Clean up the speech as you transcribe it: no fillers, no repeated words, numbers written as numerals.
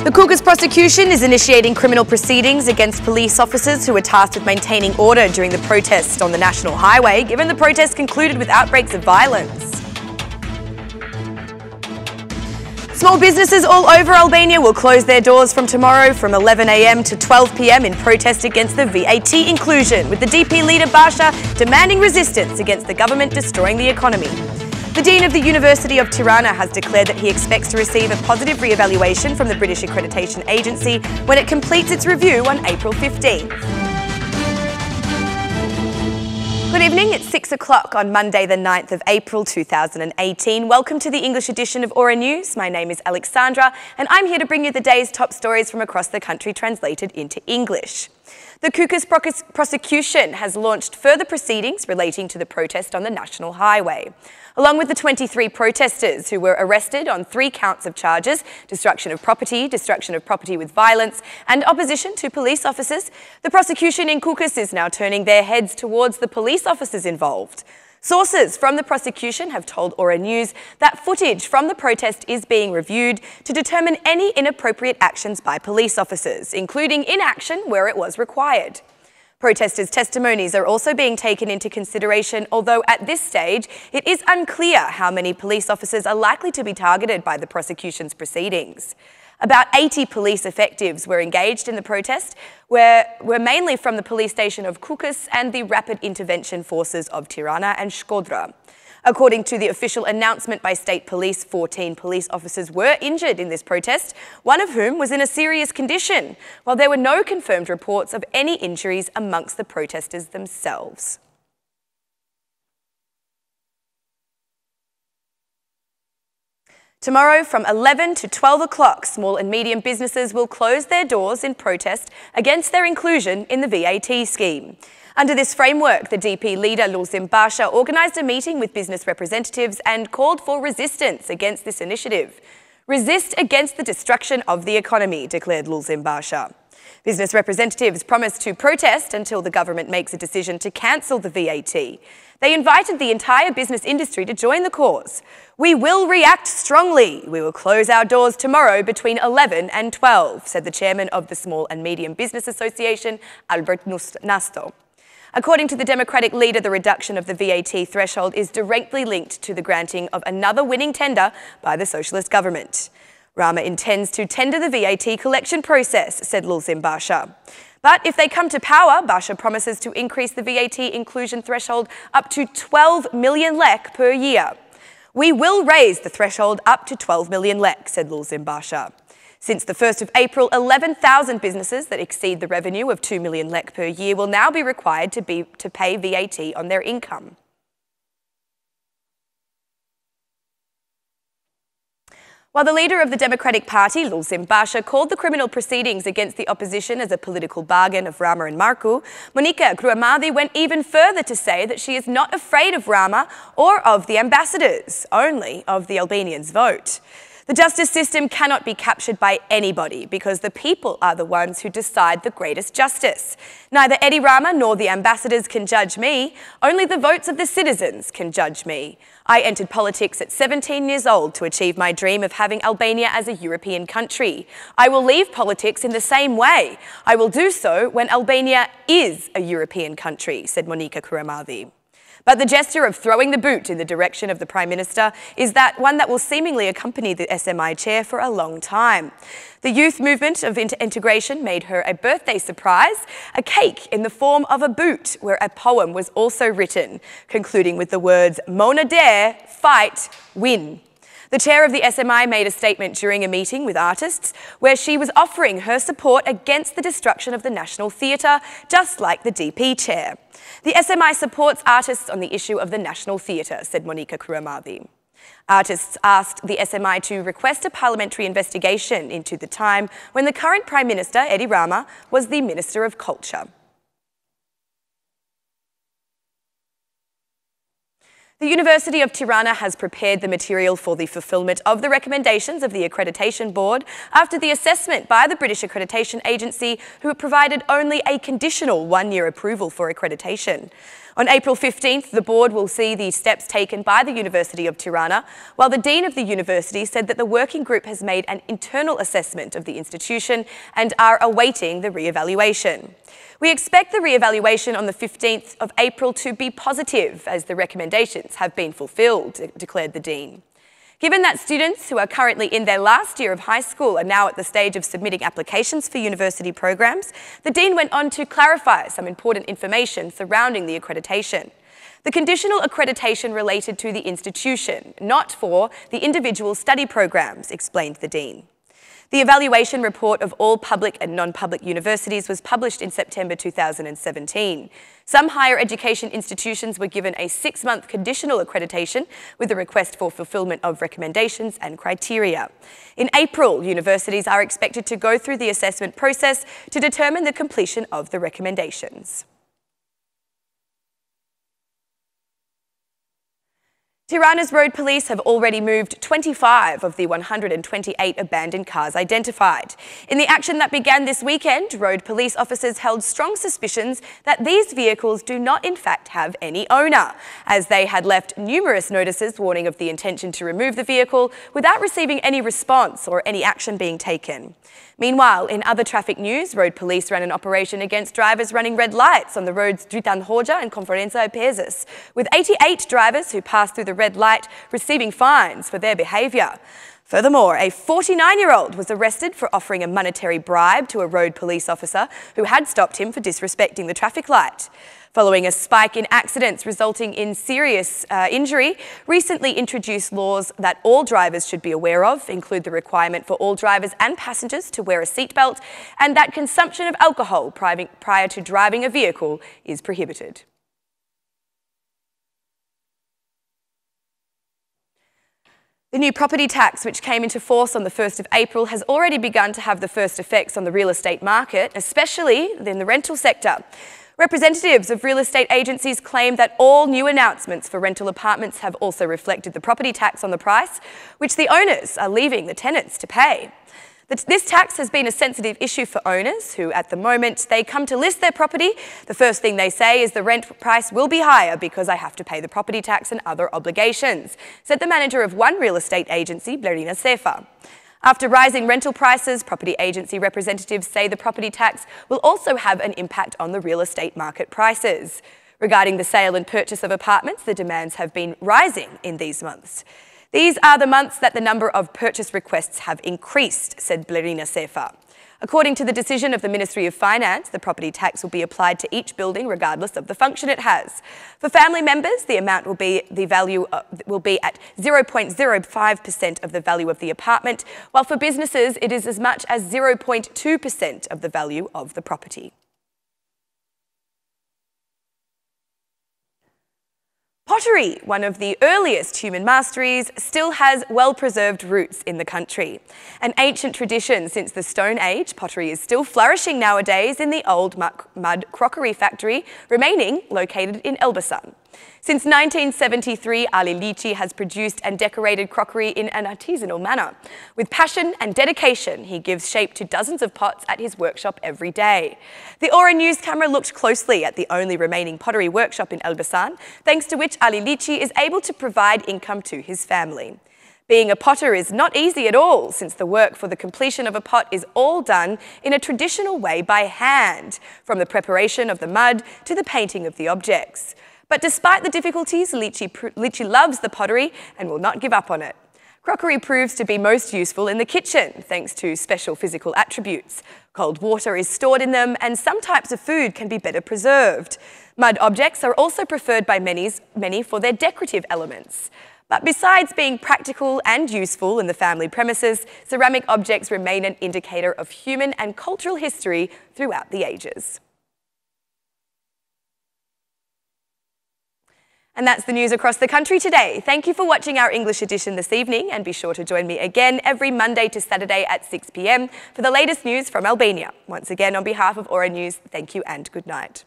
The Caucus Prosecution is initiating criminal proceedings against police officers who were tasked with maintaining order during the protest on the National Highway, given the protest concluded with outbreaks of violence. Small businesses all over Albania will close their doors from tomorrow from 11 a.m. to 12 p.m. in protest against the VAT inclusion, with the DP leader Basha demanding resistance against the government destroying the economy. The Dean of the University of Tirana has declared that he expects to receive a positive re-evaluation from the British Accreditation Agency when it completes its review on April 15th. Good evening, it's 6 o'clock on Monday the 9th of April 2018. Welcome to the English edition of Aura News. My name is Alexandra and I'm here to bring you the day's top stories from across the country translated into English. The Caucus Prosecution has launched further proceedings relating to the protest on the National Highway. Along with the 23 protesters who were arrested on 3 counts of charges, destruction of property with violence, and opposition to police officers, the prosecution in Caucus is now turning their heads towards the police officers involved. Sources from the prosecution have told Aura News that footage from the protest is being reviewed to determine any inappropriate actions by police officers, including inaction where it was required. Protesters' testimonies are also being taken into consideration, although at this stage it is unclear how many police officers are likely to be targeted by the prosecution's proceedings. About 80 police effectives were engaged in the protest, were mainly from the police station of Caucus and the Rapid Intervention Forces of Tirana and Shkodra. According to the official announcement by state police, 14 police officers were injured in this protest, one of whom was in a serious condition, while there were no confirmed reports of any injuries amongst the protesters themselves. Tomorrow from 11 to 12 o'clock, small and medium businesses will close their doors in protest against their inclusion in the VAT scheme. Under this framework, the DP leader Lulzim Basha organised a meeting with business representatives and called for resistance against this initiative. Resist against the destruction of the economy, declared Lulzim Basha. Business representatives promised to protest until the government makes a decision to cancel the VAT. They invited the entire business industry to join the cause. We will react strongly. We will close our doors tomorrow between 11 and 12, said the chairman of the Small and Medium Business Association, Albert Nasto. According to the Democratic leader, the reduction of the VAT threshold is directly linked to the granting of another winning tender by the socialist government. Rama intends to tender the VAT collection process, said Lulzim Basha. But if they come to power, Basha promises to increase the VAT inclusion threshold up to 12 million lek per year. We will raise the threshold up to 12 million lek, said Lulzim Basha. Since the 1st of April, 11,000 businesses that exceed the revenue of 2 million lek per year will now be required to pay VAT on their income. While the leader of the Democratic Party, Lulzim Basha, called the criminal proceedings against the opposition as a political bargain of Rama and Marku, Monika Gruamadi went even further to say that she is not afraid of Rama or of the ambassadors, only of the Albanians' vote. The justice system cannot be captured by anybody because the people are the ones who decide the greatest justice. Neither Edi Rama nor the ambassadors can judge me. Only the votes of the citizens can judge me. I entered politics at 17 years old to achieve my dream of having Albania as a European country. I will leave politics in the same way. I will do so when Albania is a European country, said Monika Gruamadi. But the gesture of throwing the boot in the direction of the Prime Minister is that one that will seemingly accompany the SMI chair for a long time. The youth movement of integration made her a birthday surprise, a cake in the form of a boot where a poem was also written, concluding with the words, Mona dare, fight, win. The chair of the SMI made a statement during a meeting with artists where she was offering her support against the destruction of the National Theatre, just like the DP chair. The SMI supports artists on the issue of the National Theatre, said Monika Gruamadi. Artists asked the SMI to request a parliamentary investigation into the time when the current Prime Minister, Edi Rama, was the Minister of Culture. The University of Tirana has prepared the material for the fulfilment of the recommendations of the Accreditation Board after the assessment by the British Accreditation Agency, who provided only a conditional one-year approval for accreditation. On April 15th, the board will see the steps taken by the University of Tirana, while the Dean of the university said that the working group has made an internal assessment of the institution and are awaiting the re-evaluation. We expect the re-evaluation on the 15th of April to be positive, as the recommendations have been fulfilled, declared the Dean. Given that students who are currently in their last year of high school are now at the stage of submitting applications for university programs, the Dean went on to clarify some important information surrounding the accreditation. The conditional accreditation related to the institution, not for the individual study programs, explained the Dean. The evaluation report of all public and non-public universities was published in September 2017. Some higher education institutions were given a 6-month conditional accreditation with a request for fulfilment of recommendations and criteria. In April, universities are expected to go through the assessment process to determine the completion of the recommendations. Tirana's road police have already moved 25 of the 128 abandoned cars identified. In the action that began this weekend, road police officers held strong suspicions that these vehicles do not in fact have any owner, as they had left numerous notices warning of the intention to remove the vehicle without receiving any response or any action being taken. Meanwhile, in other traffic news, road police ran an operation against drivers running red lights on the roads Dritan Hoja and Conferența Epezes, with 88 drivers who passed through the red light receiving fines for their behaviour. Furthermore, a 49-year-old was arrested for offering a monetary bribe to a road police officer who had stopped him for disrespecting the traffic light. Following a spike in accidents resulting in serious injury, recently introduced laws that all drivers should be aware of include the requirement for all drivers and passengers to wear a seatbelt, and that consumption of alcohol prior to driving a vehicle is prohibited. The new property tax, which came into force on the 1st of April, has already begun to have the first effects on the real estate market, especially in the rental sector. Representatives of real estate agencies claim that all new announcements for rental apartments have also reflected the property tax on the price, which the owners are leaving the tenants to pay. This tax has been a sensitive issue for owners who, at the moment, they come to list their property. The first thing they say is the rent price will be higher because I have to pay the property tax and other obligations, said the manager of one real estate agency, Blerina Sefa. After rising rental prices, property agency representatives say the property tax will also have an impact on the real estate market prices. Regarding the sale and purchase of apartments, the demands have been rising in these months. These are the months that the number of purchase requests have increased, said Blerina Sefa. According to the decision of the Ministry of Finance, the property tax will be applied to each building regardless of the function it has. For family members, the amount will be at 0.05% of the value of the apartment, while for businesses it is as much as 0.2% of the value of the property. Pottery, one of the earliest human masteries, still has well-preserved roots in the country. An ancient tradition since the Stone Age, pottery is still flourishing nowadays in the old mud crockery factory remaining located in Elbasan. Since 1973, Ali Lici has produced and decorated crockery in an artisanal manner. With passion and dedication, he gives shape to dozens of pots at his workshop every day. The Aura News camera looked closely at the only remaining pottery workshop in Elbasan, thanks to which Ali Lici is able to provide income to his family. Being a potter is not easy at all, since the work for the completion of a pot is all done in a traditional way by hand, from the preparation of the mud to the painting of the objects. But despite the difficulties, Lici loves the pottery and will not give up on it. Crockery proves to be most useful in the kitchen, thanks to special physical attributes. Cold water is stored in them, and some types of food can be better preserved. Mud objects are also preferred by many for their decorative elements. But besides being practical and useful in the family premises, ceramic objects remain an indicator of human and cultural history throughout the ages. And that's the news across the country today. Thank you for watching our English edition this evening, and be sure to join me again every Monday to Saturday at 6 p.m. for the latest news from Albania. Once again, on behalf of Aura News, thank you and good night.